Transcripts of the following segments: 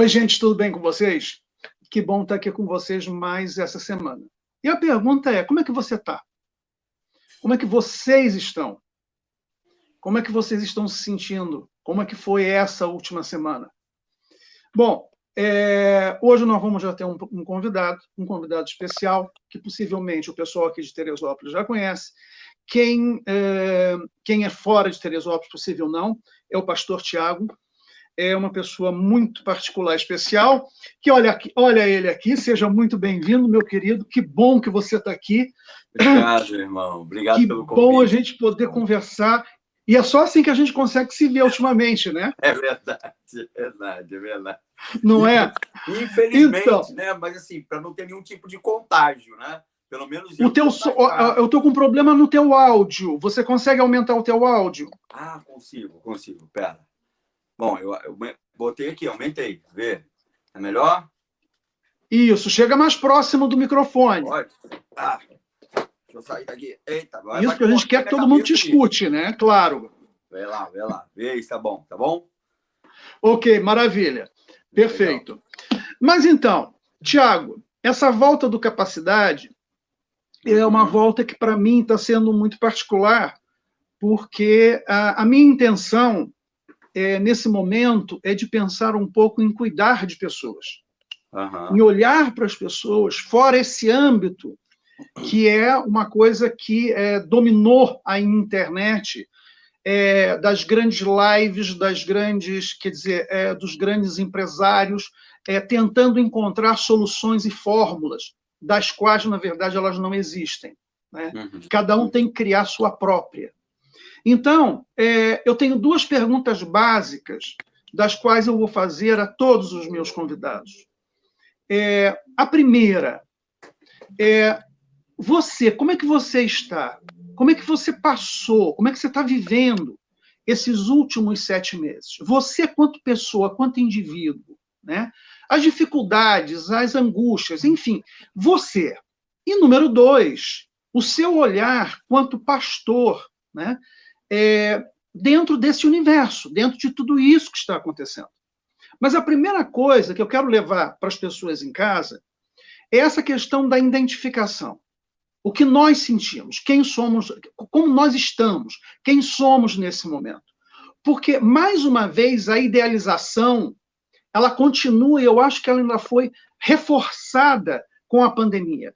Oi, gente, tudo bem com vocês? Que bom estar aqui com vocês mais essa semana. E a pergunta é, como é que você está? Como é que vocês estão? Como é que vocês estão se sentindo? Como é que foi essa última semana? Bom, hoje nós vamos já ter um convidado especial, que possivelmente o pessoal aqui de Teresópolis já conhece. Quem é fora de Teresópolis, possível não, é o pastor Tiago. É uma pessoa muito particular, especial, que olha ele aqui, seja muito bem-vindo, meu querido, que bom que você está aqui. Obrigado, irmão, obrigado pelo convite. Que bom a gente poder conversar, e é só assim que a gente consegue se ver ultimamente, né? É verdade, é verdade, é verdade. Não é? Infelizmente, então, né? Mas assim, para não ter nenhum tipo de contágio, né? Pelo menos eu estou com um problema no teu áudio, você consegue aumentar o teu áudio? Ah, consigo, pera. Bom, eu botei aqui, aumentei. Vê? É melhor? Isso, chega mais próximo do microfone. Pode? Deixa eu sair daqui. Eita, isso que a gente quer que todo mundo te escute, né? Claro. Vê lá. Vê, tá bom, tá bom? Ok, maravilha. Perfeito. Legal. Mas então, Tiago, essa volta do Capacidade é uma volta que, para mim, está sendo muito particular, porque a minha intenção nesse momento, é de pensar um pouco em cuidar de pessoas. Em olhar para as pessoas fora esse âmbito, que é uma coisa que dominou a internet, das grandes lives, dos grandes empresários, tentando encontrar soluções e fórmulas, das quais, na verdade, elas não existem. Né? Cada um tem que criar a sua própria. Então, eu tenho duas perguntas básicas, das quais eu vou fazer a todos os meus convidados. A primeira você, como é que você está? Como é que você passou? Como é que você está vivendo esses últimos 7 meses? Você, quanto pessoa, quanto indivíduo, né? As dificuldades, as angústias, enfim, você. E número 2, o seu olhar quanto pastor, né? Dentro desse universo, dentro de tudo isso que está acontecendo. Mas a primeira coisa que eu quero levar para as pessoas em casa é essa questão da identificação. O que nós sentimos, quem somos, como nós estamos, quem somos nesse momento. Porque, mais uma vez, a idealização, ela continua, e eu acho que ela ainda foi reforçada com a pandemia.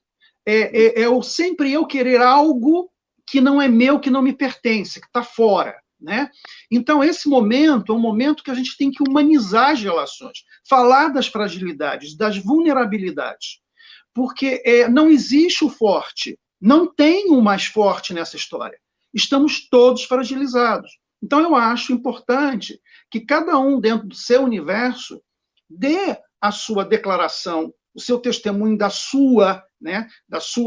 Sempre eu querer algo que não é meu, que não me pertence, que está fora. Né? Então, esse momento é um momento que a gente tem que humanizar as relações, falar das fragilidades, das vulnerabilidades, porque não existe o forte, não tem o mais forte nessa história. Estamos todos fragilizados. Então, eu acho importante que cada um, dentro do seu universo, dê a sua declaração, o seu testemunho da sua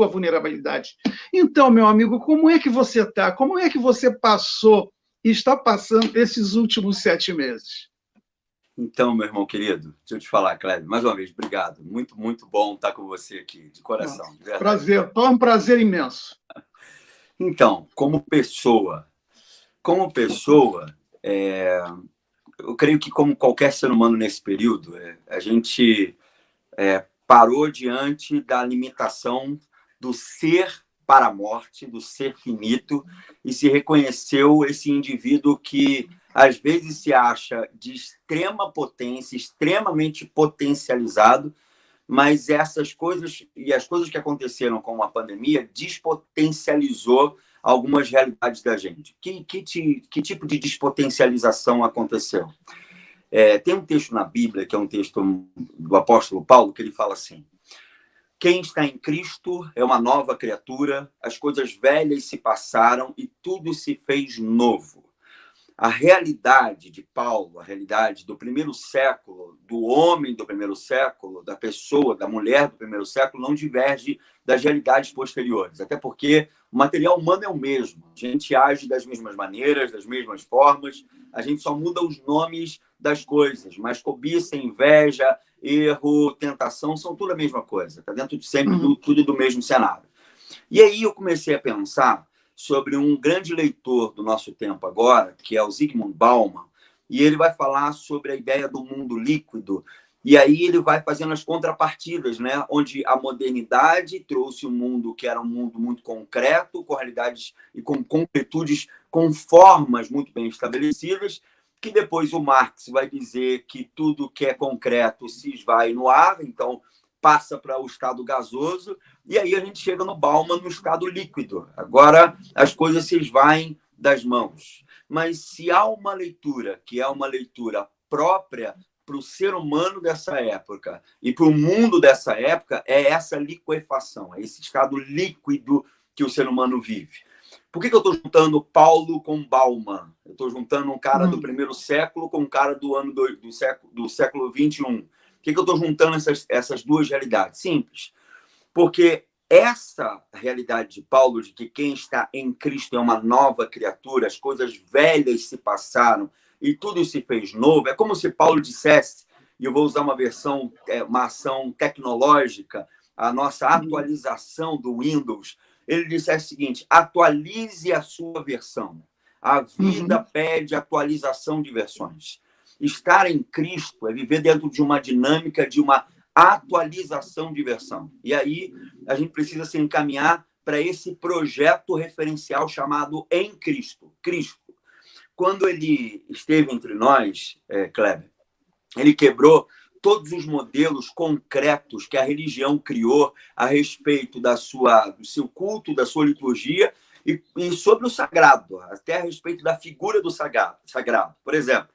vulnerabilidade. Então, meu amigo, como é que você está? Como é que você passou e está passando esses últimos 7 meses? Então, meu irmão querido, deixa eu te falar, Cléber, mais uma vez, obrigado. Muito, muito bom estar com você aqui, de coração. De prazer, foi um prazer imenso. Então, como pessoa, eu creio que como qualquer ser humano nesse período, a gente parou diante da limitação do ser para a morte, do ser finito, e se reconheceu esse indivíduo que às vezes se acha de extrema potência, extremamente potencializado, mas essas coisas e as coisas que aconteceram com a pandemia despotencializou algumas realidades da gente. Que tipo de despotencialização aconteceu? Tem um texto na Bíblia, que é um texto do apóstolo Paulo, que ele fala assim: quem está em Cristo é uma nova criatura, as coisas velhas se passaram e tudo se fez novo. A realidade de Paulo, a realidade do primeiro século, do homem do primeiro século, da pessoa, da mulher do primeiro século, não diverge das realidades posteriores. Até porque o material humano é o mesmo. A gente age das mesmas maneiras, das mesmas formas, a gente só muda os nomes das coisas. Mas cobiça, inveja, erro, tentação, são tudo a mesma coisa. Está dentro de sempre tudo do mesmo cenário. E aí eu comecei a pensar sobre um grande leitor do nosso tempo agora, que é o Zygmunt Bauman, e ele vai falar sobre a ideia do mundo líquido E aí ele vai fazendo as contrapartidas, né? Onde a modernidade trouxe um mundo que era um mundo muito concreto, com realidades e com concretudes, com formas muito bem estabelecidas, que depois o Marx vai dizer que tudo que é concreto se esvai no ar, então passa para o estado gasoso, e aí a gente chega no Bauman no estado líquido. Agora as coisas se esvaem das mãos. Mas se há uma leitura que é uma leitura própria para o ser humano dessa época e para o mundo dessa época, é essa liquefação, é esse estado líquido que o ser humano vive. Por que eu estou juntando Paulo com Bauman? Eu estou juntando um cara do primeiro século com um cara do século XXI. Por que eu estou juntando essas duas realidades? Simples. Porque essa realidade de Paulo, de que quem está em Cristo é uma nova criatura, as coisas velhas se passaram e tudo se fez novo, é como se Paulo dissesse, e eu vou usar uma ação tecnológica, a nossa atualização do Windows, ele dissesse o seguinte: atualize a sua versão. A vida pede atualização de versões. Estar em Cristo é viver dentro de uma dinâmica de uma atualização de versão. E aí a gente precisa se encaminhar para esse projeto referencial chamado Em Cristo. Cristo. Quando ele esteve entre nós, Kleber, ele quebrou todos os modelos concretos que a religião criou a respeito do seu culto, da sua liturgia e sobre o sagrado, até a respeito da figura do sagrado. Por exemplo,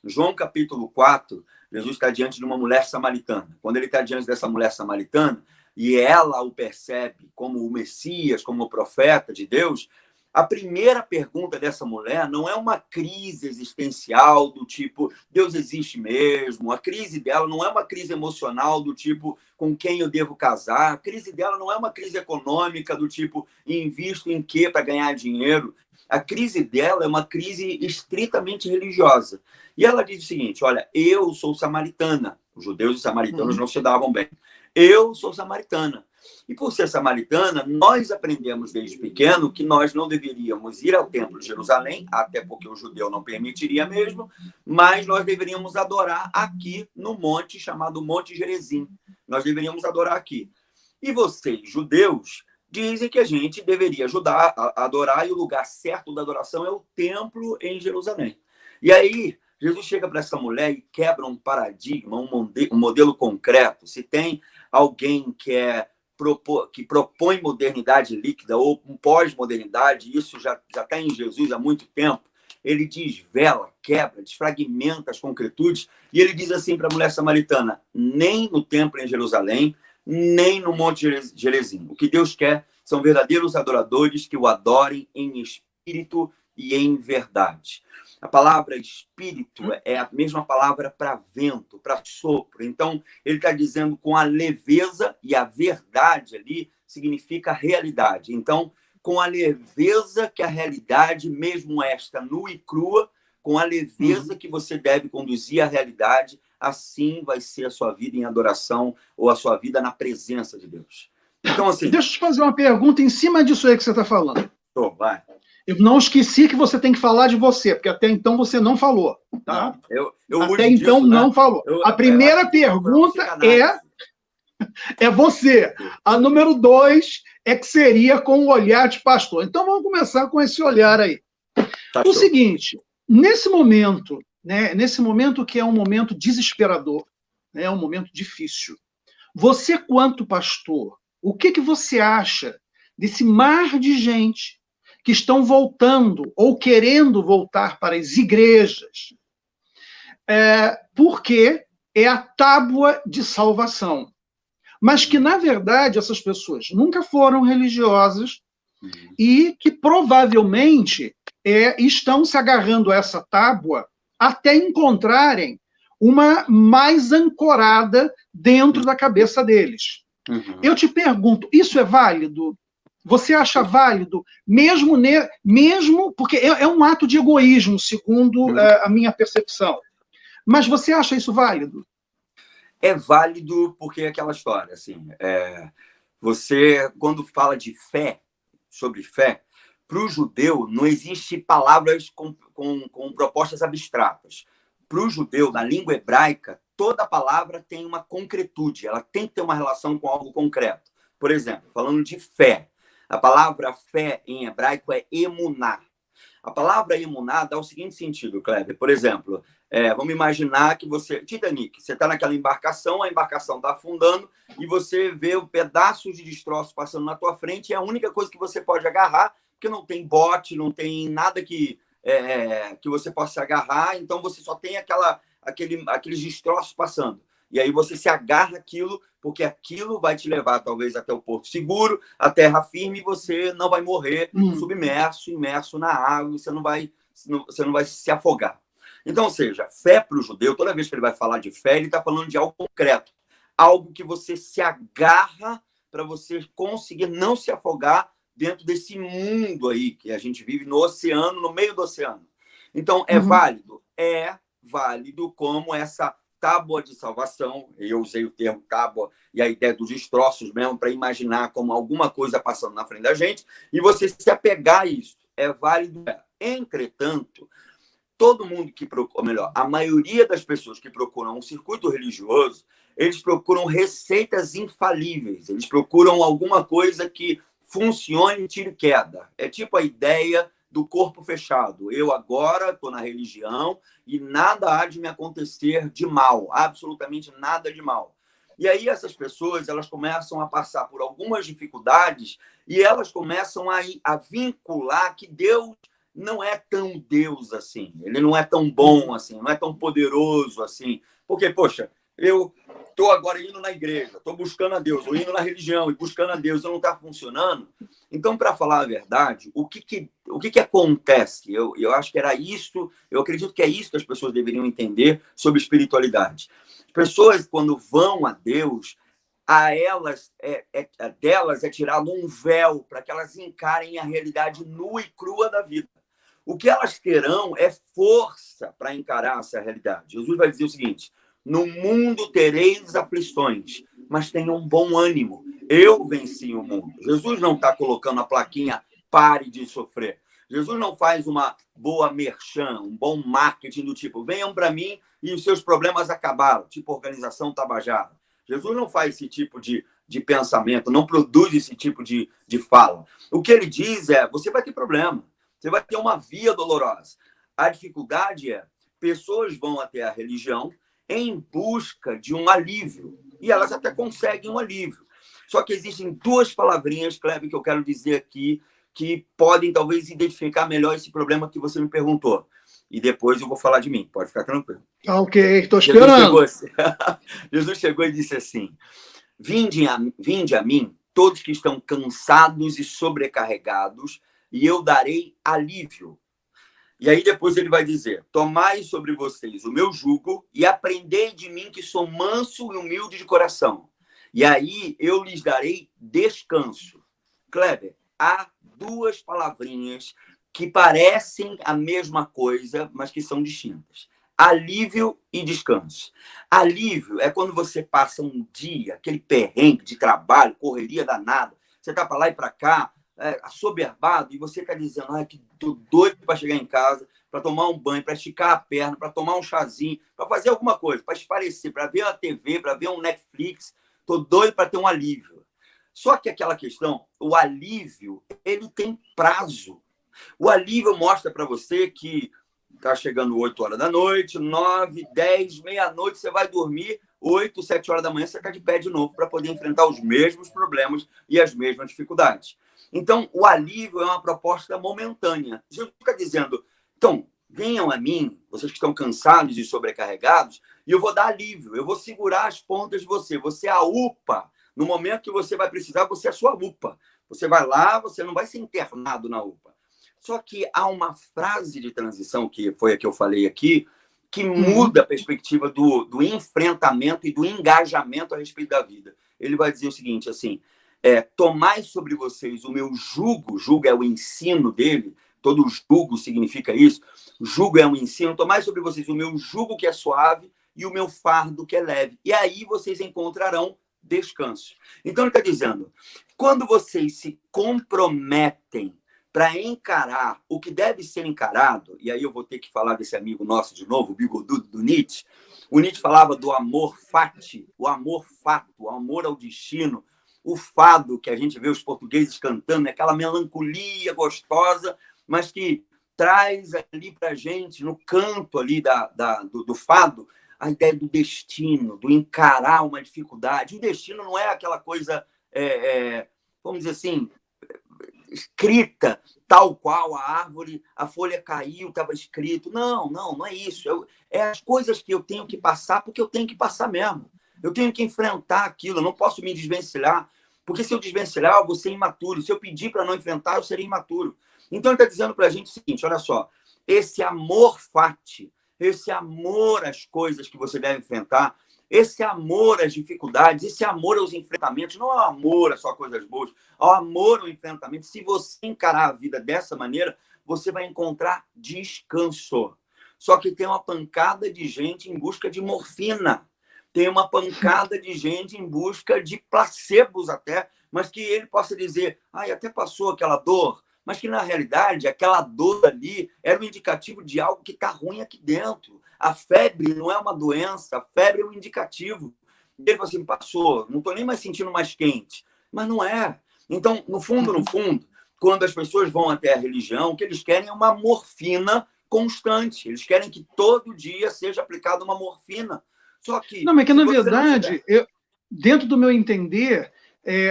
João capítulo 4, Jesus está diante de uma mulher samaritana. Quando ele está diante dessa mulher samaritana e ela o percebe como o Messias, como o profeta de Deus, a primeira pergunta dessa mulher não é uma crise existencial do tipo, Deus existe mesmo. A crise dela não é uma crise emocional do tipo, com quem eu devo casar. A crise dela não é uma crise econômica do tipo, invisto em quê para ganhar dinheiro. A crise dela é uma crise estritamente religiosa. E ela diz o seguinte: olha, eu sou samaritana. Os judeus e os samaritanos não se davam bem. Eu sou samaritana. E por ser samaritana, nós aprendemos desde pequeno que nós não deveríamos ir ao templo de Jerusalém, até porque o judeu não permitiria mesmo, mas nós deveríamos adorar aqui no monte chamado Monte Gerizim. Nós deveríamos adorar aqui. E vocês, judeus, dizem que a gente deveria adorar, e o lugar certo da adoração é o templo em Jerusalém. E aí, Jesus chega para essa mulher e quebra um paradigma, um modelo concreto. Se tem alguém que propõe modernidade líquida ou pós-modernidade, isso já está em Jesus há muito tempo, ele desvela, quebra, desfragmenta as concretudes, e ele diz assim para a mulher samaritana: nem no templo em Jerusalém, nem no Monte Gerizim. O que Deus quer são verdadeiros adoradores que o adorem em espírito e em verdade. A palavra espírito é a mesma palavra para vento, para sopro. Então, ele está dizendo com a leveza, e a verdade ali significa realidade. Então, com a leveza que a realidade, mesmo esta nua e crua, com a leveza que você deve conduzir a realidade, assim vai ser a sua vida em adoração ou a sua vida na presença de Deus. Então, assim... Deixa eu te fazer uma pergunta em cima disso aí que você está falando. Vai. Eu não esqueci que você tem que falar de você, porque até então você não falou. Tá? Não, até então disso, não falou. A primeira pergunta é você. A número 2 é que seria com o olhar de pastor. Então vamos começar com esse olhar aí. Tá o seguinte, nesse momento, né, nesse momento que é um momento desesperador, né, é um momento difícil, você, quanto pastor, o que você acha desse mar de gente que estão voltando ou querendo voltar para as igrejas, porque é a tábua de salvação. Mas que, na verdade, essas pessoas nunca foram religiosas e que provavelmente estão se agarrando a essa tábua até encontrarem uma mais ancorada dentro da cabeça deles. Eu te pergunto, isso é válido? Você acha válido, mesmo porque é um ato de egoísmo, segundo a minha percepção. Mas você acha isso válido? É válido porque é aquela história, assim, você, quando fala de fé, sobre fé, para o judeu não existe palavras com propostas abstratas. Para o judeu, na língua hebraica, toda palavra tem uma concretude, ela tem que ter uma relação com algo concreto. Por exemplo, falando de fé, a palavra fé em hebraico é emuná. A palavra emuná dá o seguinte sentido, Kleber. Por exemplo, vamos imaginar que você... Titanic, você está naquela embarcação, a embarcação está afundando e você vê o pedaço de destroço passando na tua frente e é a única coisa que você pode agarrar, porque não tem bote, não tem nada que você possa se agarrar, então você só tem aqueles destroços passando. E aí você se agarra aquilo, porque aquilo vai te levar, talvez, até o porto seguro, a terra firme, e você não vai morrer submerso, imerso na água, você não vai se afogar. Então, ou seja, fé para o judeu, toda vez que ele vai falar de fé, ele está falando de algo concreto, algo que você se agarra para você conseguir não se afogar dentro desse mundo aí que a gente vive no oceano, no meio do oceano. Então, é válido como essa tábua de salvação, eu usei o termo tábua e a ideia dos destroços mesmo, para imaginar como alguma coisa passando na frente da gente, e você se apegar a isso. É válido. Entretanto, todo mundo que procura, ou melhor, a maioria das pessoas que procuram um circuito religioso, eles procuram receitas infalíveis, eles procuram alguma coisa que funcione, tire queda. É tipo a ideia do corpo fechado. Eu agora estou na religião e nada há de me acontecer de mal, absolutamente nada de mal. E aí essas pessoas, elas começam a passar por algumas dificuldades e elas começam a vincular que Deus não é tão Deus assim, ele não é tão bom assim, não é tão poderoso assim. Porque, poxa, eu estou agora indo na igreja, estou buscando a Deus, ou indo na religião e buscando a Deus, não está funcionando. Então, para falar a verdade, o que acontece? Eu acho que era isso, eu acredito que é isso que as pessoas deveriam entender sobre espiritualidade. As pessoas, quando vão a Deus, delas é tirado um véu para que elas encarem a realidade nua e crua da vida. O que elas terão é força para encarar essa realidade. Jesus vai dizer o seguinte: no mundo tereis aflições, mas tenham bom ânimo. Eu venci o mundo. Jesus não está colocando a plaquinha pare de sofrer. Jesus não faz uma boa merchan, um bom marketing do tipo venham para mim e os seus problemas acabaram, tipo organização Tabajara. Jesus não faz esse tipo de pensamento, não produz esse tipo de fala. O que ele diz é, você vai ter problema, você vai ter uma via dolorosa. A dificuldade é, pessoas vão até a religião em busca de um alívio, e elas até conseguem um alívio. Só que existem duas palavrinhas, Kleber, que eu quero dizer aqui, que podem talvez identificar melhor esse problema que você me perguntou. E depois eu vou falar de mim, pode ficar tranquilo. Ok, estou esperando. Jesus chegou e disse assim: vinde a mim, todos que estão cansados e sobrecarregados, e eu darei alívio. E aí depois ele vai dizer: tomai sobre vocês o meu jugo e aprendei de mim que sou manso e humilde de coração. E aí eu lhes darei descanso. Kleber, há duas palavrinhas que parecem a mesma coisa, mas que são distintas. Alívio e descanso. Alívio é quando você passa um dia, aquele perrengue de trabalho, correria danada, você está para lá e para cá, assoberbado, e você está dizendo, que tô doido para chegar em casa, para tomar um banho, para esticar a perna, para tomar um chazinho, para fazer alguma coisa, para espairecer, para ver a TV, para ver um Netflix, tô doido para ter um alívio. Só que aquela questão, o alívio, ele tem prazo. O alívio mostra para você que está chegando 8 horas da noite, 9, 10, meia-noite, você vai dormir, 8, 7 horas da manhã, você está de pé de novo para poder enfrentar os mesmos problemas e as mesmas dificuldades. Então, o alívio é uma proposta momentânea. Jesus fica dizendo, então, venham a mim, vocês que estão cansados e sobrecarregados, e eu vou dar alívio, eu vou segurar as pontas de você. Você é a UPA. No momento que você vai precisar, você é a sua UPA. Você vai lá, você não vai ser internado na UPA. Só que há uma frase de transição, que foi a que eu falei aqui, que muda a perspectiva do enfrentamento e do engajamento a respeito da vida. Ele vai dizer o seguinte, assim, tomai sobre vocês o meu jugo, jugo é o ensino dele, todo jugo significa isso, jugo é um ensino, tomai sobre vocês o meu jugo que é suave e o meu fardo que é leve. E aí vocês encontrarão descanso. Então ele está dizendo, quando vocês se comprometem para encarar o que deve ser encarado, e aí eu vou ter que falar desse amigo nosso de novo, o bigodudo do Nietzsche, O Nietzsche falava do amor fati, o amor fato, o amor ao destino, o fado que a gente vê os portugueses cantando, aquela melancolia gostosa, mas que traz ali para a gente, no canto ali do fado, a ideia do destino, do encarar uma dificuldade. O destino não é aquela coisa, vamos dizer assim, escrita, tal qual a árvore, a folha caiu, estava escrito. Não é isso. É as coisas que eu tenho que passar, porque eu tenho que passar mesmo. Eu tenho que enfrentar aquilo, eu não posso me desvencilhar, porque se eu desvencilhar, eu vou ser imaturo. Se eu pedir para não enfrentar, eu serei imaturo. Então, ele está dizendo para a gente o seguinte, olha só, esse amor fati, esse amor às coisas que você deve enfrentar, esse amor às dificuldades, esse amor aos enfrentamentos, não é o amor a só coisas boas, é o amor ao enfrentamento. Se você encarar a vida dessa maneira, você vai encontrar descanso. Só que tem uma pancada de gente em busca de morfina, tem uma pancada de gente em busca de placebos até, mas que ele possa dizer, até passou aquela dor, mas que, na realidade, aquela dor ali era um indicativo de algo que está ruim aqui dentro. A febre não é uma doença, a febre é um indicativo. Ele falou assim, passou, não estou nem mais sentindo mais quente. Mas não é. Então, no fundo, quando as pessoas vão até a religião, o que eles querem é uma morfina constante. Eles querem que todo dia seja aplicada uma morfina. Só que... Não, mas que, na verdade, dentro do meu entender,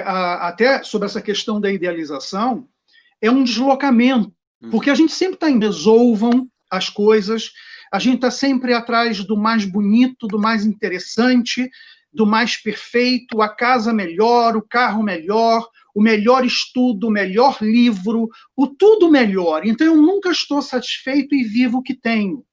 até sobre essa questão da idealização, é um deslocamento, porque a gente sempre está em resolvam as coisas, a gente está sempre atrás do mais bonito, do mais interessante, do mais perfeito, a casa melhor, o carro melhor, o melhor estudo, o melhor livro, o tudo melhor. Então, eu nunca estou satisfeito e vivo o que tenho.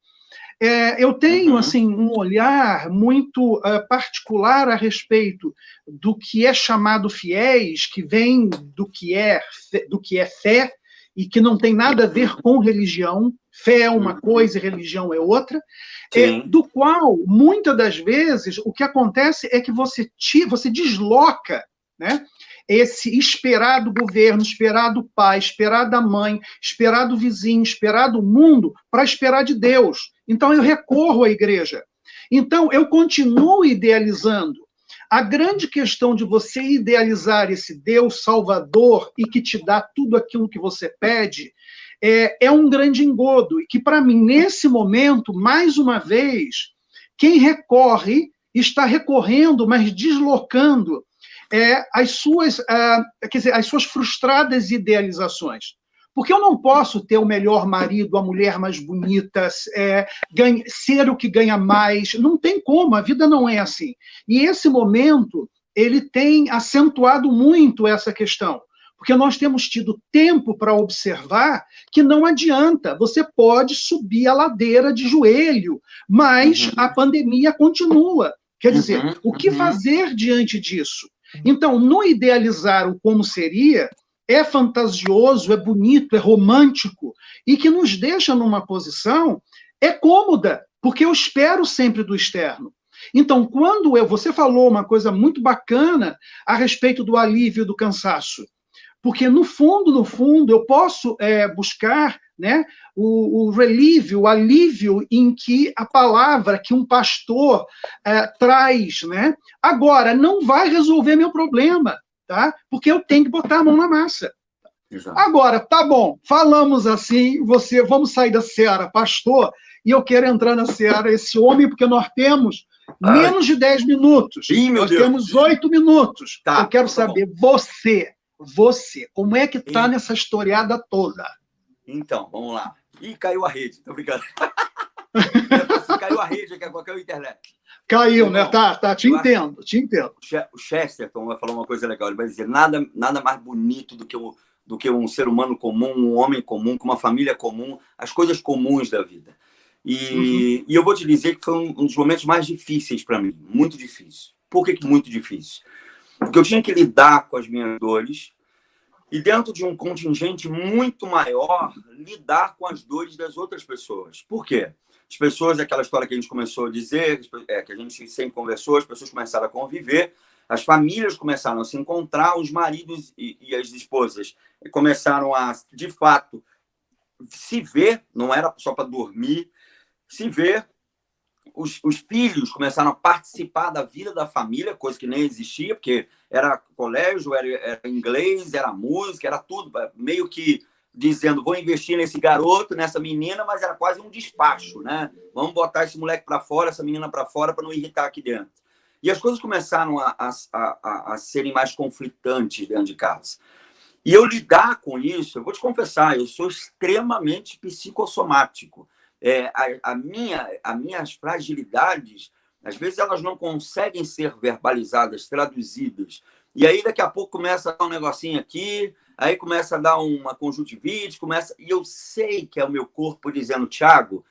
Eu tenho assim um olhar muito particular a respeito do que é chamado fiéis, que vem do que é fé e que não tem nada a ver com religião. Fé é uma coisa e religião é outra. Do qual, muitas das vezes, o que acontece é que você desloca, né, esse esperar do governo, esperar do pai, esperar da mãe, esperar do vizinho, esperar do mundo, para esperar de Deus. Então, eu recorro à igreja. Então, eu continuo idealizando. A grande questão de você idealizar esse Deus salvador e que te dá tudo aquilo que você pede é um grande engodo. E que, para mim, nesse momento, mais uma vez, quem recorre está recorrendo, mas deslocando as suas frustradas idealizações. Porque eu não posso ter o melhor marido, a mulher mais bonita, ser o que ganha mais. Não tem como, a vida não é assim. E esse momento, ele tem acentuado muito essa questão. Porque nós temos tido tempo para observar que não adianta. Você pode subir a ladeira de joelho, mas a pandemia continua. Quer dizer, o que fazer diante disso? Então, no idealizar o como seria, é fantasioso, é bonito, é romântico, e que nos deixa numa posição cômoda, porque eu espero sempre do externo. Então, quando você falou uma coisa muito bacana a respeito do alívio do cansaço, porque no fundo, eu posso buscar, né, o relívio, o alívio em que a palavra que um pastor traz, né? Agora, não vai resolver meu problema, tá? Porque eu tenho que botar a mão na massa. Exato. Agora, tá bom, falamos assim, vamos sair da seara pastor, e eu quero entrar na seara esse homem, porque nós temos menos de 10 minutos. Nós temos 8 minutos. Tá, eu quero saber, você, como é que tá nessa historiada toda? Então, vamos lá. Ih, caiu a rede, tô brincando. Caiu a rede aqui, qualquer internet. Caiu, né? Tá, te entendo. O Chesterton vai falar uma coisa legal, ele vai dizer, nada mais bonito do que um ser humano comum, um homem comum, com uma família comum, as coisas comuns da vida. E eu vou te dizer que foi um dos momentos mais difíceis para mim, muito difícil. Por que muito difícil? Porque eu tinha que lidar com as minhas dores e, dentro de um contingente muito maior, lidar com as dores das outras pessoas. Por quê? As pessoas, aquela história que a gente começou a dizer, que a gente sempre conversou, as pessoas começaram a conviver, as famílias começaram a se encontrar, os maridos e as esposas começaram a, de fato, se ver, não era só para dormir, se ver. os filhos começaram a participar da vida da família, coisa que nem existia, porque era colégio, era inglês, era música, era tudo, meio que dizendo, vou investir nesse garoto, nessa menina, mas era quase um despacho, né? Vamos botar esse moleque para fora, essa menina para fora, para não irritar aqui dentro. E as coisas começaram a serem mais conflitantes dentro de casa. E eu lidar com isso, eu vou te confessar, eu sou extremamente psicossomático. As minhas fragilidades, às vezes elas não conseguem ser verbalizadas, traduzidas. E aí daqui a pouco começa a dar um negocinho aqui, aí começa a dar uma conjuntivite, e eu sei que é o meu corpo dizendo, Thiago,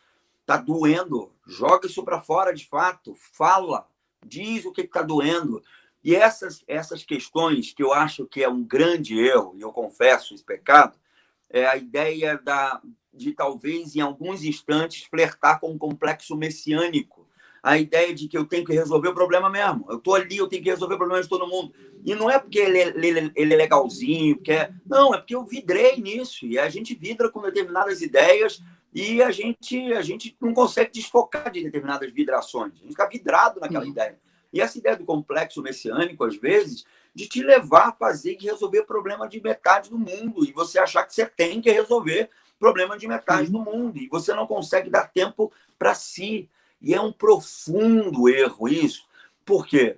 tá doendo, joga isso para fora de fato, fala, diz o que está doendo. E essas questões que eu acho que é um grande erro, e eu confesso esse pecado, é a ideia de talvez, em alguns instantes, flertar com um complexo messiânico. A ideia de que eu tenho que resolver o problema mesmo. Eu estou ali, eu tenho que resolver o problema de todo mundo. E não é porque ele é legalzinho, não, é porque eu vidrei nisso. E a gente vidra com determinadas ideias e a gente não consegue desfocar de determinadas vidrações. A gente está vidrado naquela ideia. E essa ideia do complexo messiânico, às vezes, de te levar a fazer e resolver o problema de metade do mundo. E você achar que você tem que resolver o problema de metade do mundo. E você não consegue dar tempo para si. E é um profundo erro isso. Por quê?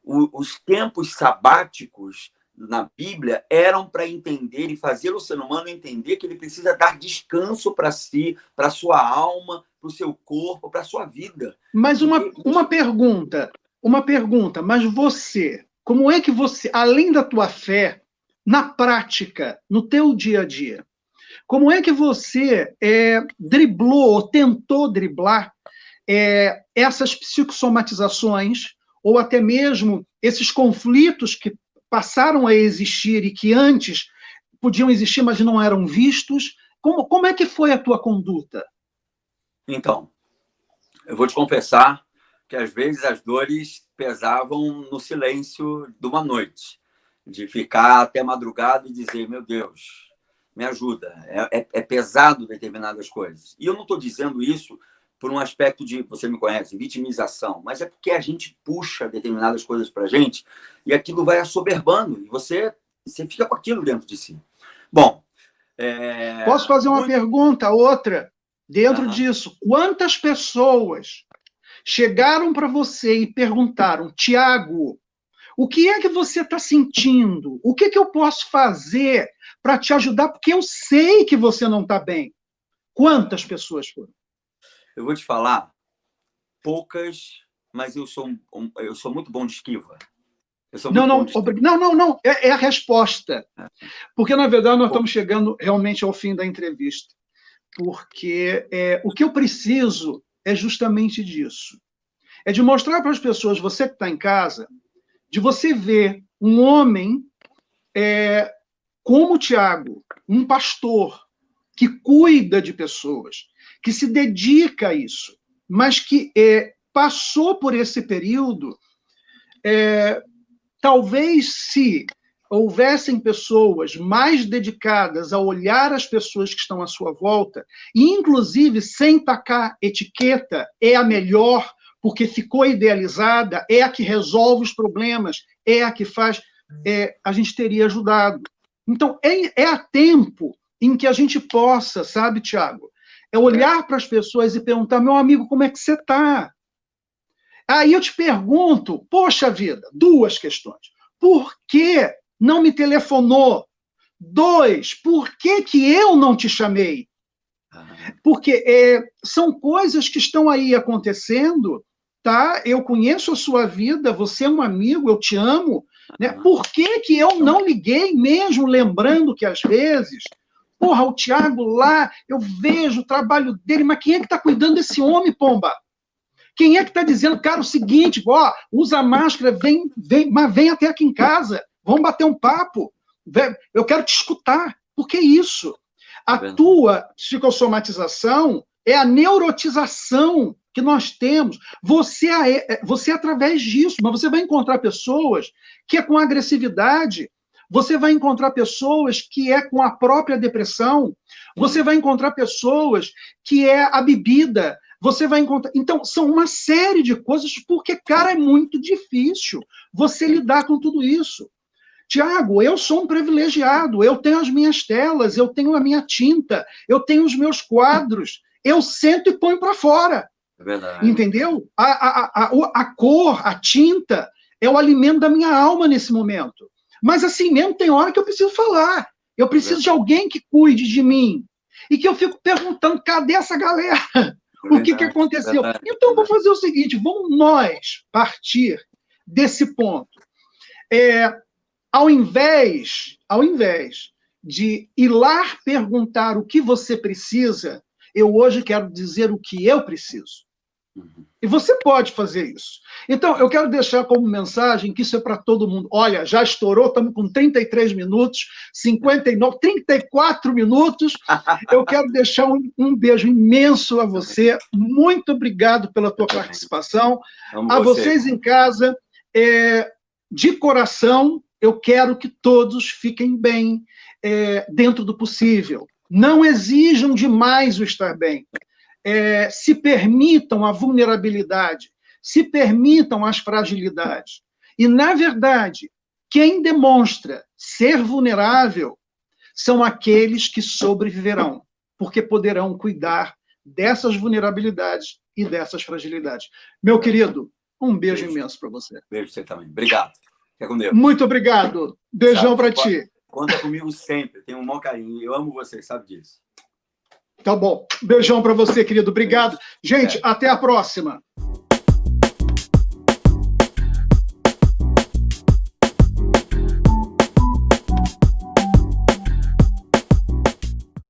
Os tempos sabáticos na Bíblia eram para entender e fazer o ser humano entender que ele precisa dar descanso para si, para a sua alma, para o seu corpo, para a sua vida. Mas uma pergunta, mas você, como é que você, além da tua fé, na prática, no teu dia a dia, como é que você driblou ou tentou driblar essas psicossomatizações ou até mesmo esses conflitos que passaram a existir e que antes podiam existir, mas não eram vistos? Como é que foi a tua conduta? Então, eu vou te confessar que às vezes as dores pesavam no silêncio de uma noite, de ficar até madrugada e dizer, meu Deus, me ajuda, é pesado determinadas coisas. E eu não estou dizendo isso por um aspecto de, você me conhece, vitimização, mas é porque a gente puxa determinadas coisas para a gente e aquilo vai assoberbando e você fica com aquilo dentro de si. Bom... Posso fazer uma pergunta, outra, dentro disso? Quantas pessoas chegaram para você e perguntaram, Thiago, o que é que você está sentindo? O que eu posso fazer para te ajudar? Porque eu sei que você não está bem. Quantas pessoas foram? Eu vou te falar, poucas, mas eu sou muito bom de esquiva. Não. É a resposta. Porque, na verdade, nós estamos chegando realmente ao fim da entrevista. Porque o que eu preciso é justamente disso. É de mostrar para as pessoas, você que está em casa, de você ver um homem como o Thiago, um pastor que cuida de pessoas, que se dedica a isso, mas que passou por esse período, talvez se houvessem pessoas mais dedicadas a olhar as pessoas que estão à sua volta, e inclusive sem tacar etiqueta, é a melhor, porque ficou idealizada, é a que resolve os problemas, é a que faz, a gente teria ajudado. Então, há tempo em que a gente possa, sabe, Thiago, olhar para as pessoas e perguntar, meu amigo, como é que você está? Aí eu te pergunto, poxa vida, 2 questões. Por que não me telefonou? 2, por que eu não te chamei? Porque são coisas que estão aí acontecendo, tá? Eu conheço a sua vida, você é um amigo, eu te amo, né? Por que eu não liguei mesmo, lembrando que às vezes, porra, o Thiago lá, eu vejo o trabalho dele, mas quem é que está cuidando desse homem, pomba? Quem é que está dizendo, cara, o seguinte, usa máscara, mas vem até aqui em casa, vamos bater um papo, eu quero te escutar. Por que isso? A tua psicossomatização é a neurotização que nós temos. Você através disso, mas você vai encontrar pessoas que é com agressividade, você vai encontrar pessoas que é com a própria depressão, você vai encontrar pessoas que é a bebida, você vai encontrar... Então, são uma série de coisas, porque, cara, é muito difícil você lidar com tudo isso. Tiago, eu sou um privilegiado, eu tenho as minhas telas, eu tenho a minha tinta, eu tenho os meus quadros, eu sento e ponho para fora. É verdade. Entendeu? A cor, a tinta, é o alimento da minha alma nesse momento. Mas assim mesmo, tem hora que eu preciso falar. Eu preciso de alguém que cuide de mim. E que eu fico perguntando, cadê essa galera? O que aconteceu? Então, vou fazer o seguinte, vamos nós partir desse ponto. Ao invés de ir lá perguntar o que você precisa, eu hoje quero dizer o que eu preciso. E você pode fazer isso. Então, eu quero deixar como mensagem que isso é para todo mundo. Olha, já estourou, estamos com 33 minutos, 59, 34 minutos. Eu quero deixar um beijo imenso a você. Muito obrigado pela tua participação. A vocês em casa, de coração, eu quero que todos fiquem bem dentro do possível. Não exijam demais o estar bem. Se permitam a vulnerabilidade, se permitam as fragilidades. E, na verdade, quem demonstra ser vulnerável são aqueles que sobreviverão, porque poderão cuidar dessas vulnerabilidades e dessas fragilidades. Meu querido, um beijo imenso para você. Beijo para você também. Obrigado. Fica com Deus. Muito obrigado. Beijão para ti. Conta comigo sempre. Tenho um maior carinho. Eu amo você, sabe disso. Tá bom. Beijão para você, querido. Obrigado. Gente, até a próxima.